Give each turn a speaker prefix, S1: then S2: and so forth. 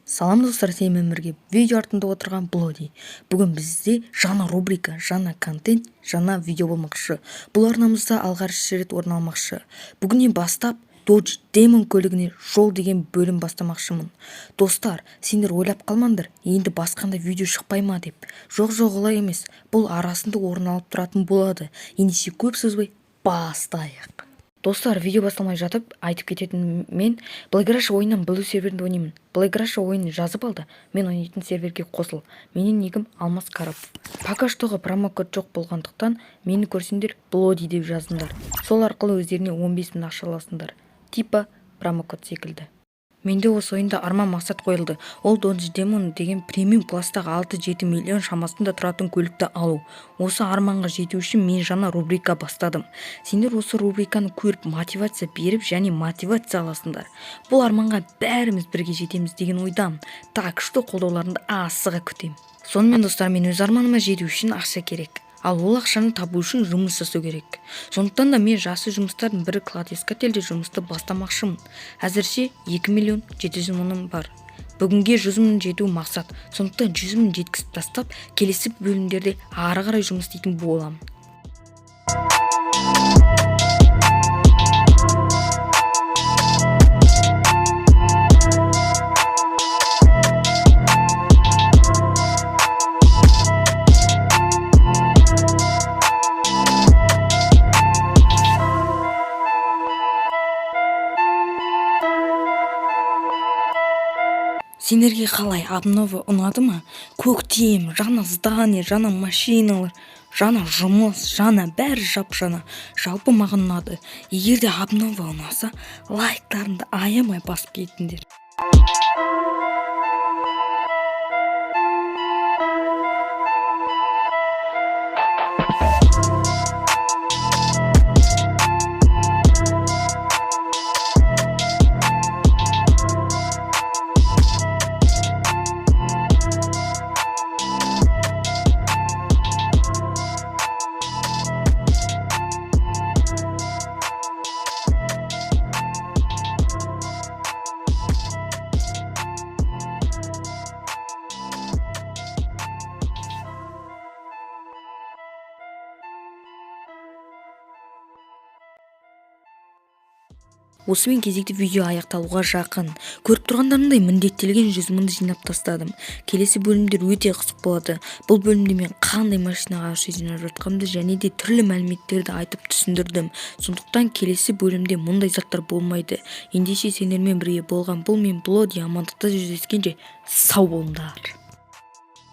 S1: Салам достар, сенімен бірге видео артында отырған Блоди. Бүгін бізде жаңа рубрика, жаңа контент, жаңа видео болмақшы. Бұл арнамызда алғашқы рет орын алмақшы. Бүгіннен бастап Dodge Demon көлігіне жол деген бөлім бастамақшымын. Достар, сендер ойлап қалмаңдар, енді басқанда видео шықпай ма деп. Жоқ, олай емес. Бұл арасында орын алып тұратын болады. Ендеше көп сөзбай бастайық. Достар, видео басталмай жатып айтып кететін мен Playgrash ойыннан Blue серверінде ойнаймын. Playgrash ойынын жазып алды, мен ойнайтын серверге қосыл. Менің никім Алмас Карап. Пока штоға промокод жоқ болғандықтан мені көрсеңдер Bloody деп жазыңдар. Сол арқылы өздеріне 15 000 ақша аласыңдар. Типа промокод секілді. Менде осы ойында арман мақсат қойылды. Ол Dodge Demon деген премиум кластағы 6-7 миллион шамасында тұратын көлікті алу. Осы арманға жету үшін мен жаңа рубрика бастадым. Сендер осы рубриканы көріп мотивация беріп және мотивация аласыңдар. Бұл арманға бәріміз бірге жетеміз деген ойдамын. Так что қолдауларыңды асыға күтем. Сонымен достар, мен өз арманыма жету үшін ақша керек. Ал ол ақшаны табу үшін жұмыс жасау керек. Сондықтан да мен жасы жұмыстардың бірі кладоискательде жұмысты бастамақшымын. Әзірше 2 700 000 бар. Бүгінге 100 000 жету мақсат. Сондықтан 100 000 жеткізіп тастап, келесі бөлімдерде ары қарай жұмыс істейтін боламын. Сендерге қалай, обнова ұнады ма? Көктем, жаңа здание, жаңа машиналар, жаңа жұмыс, жаңа бәрі жап-жаңа. Жалпы маған ұнады. Егер де обнова ұнаса, лайктарыңды аямай басып кетіңдер. Осымен кезекті видео аяқталуға жақын. Көріп тұрғандарындай міндеттелген 100 000 жинап тастадым. Келесі бөлімдер өте қызық болады. Бұл бөлімде мен қандай машинаға ақша жинап жатқанымды және де түрлі мәліметтерді айтып түсіндірдім. Сондықтан келесі бөлімде мұндай заттар болмайды. Ендеше сендермен бірге болған бұл мен Блоди, амандықта жүздескенше сау болыңдар.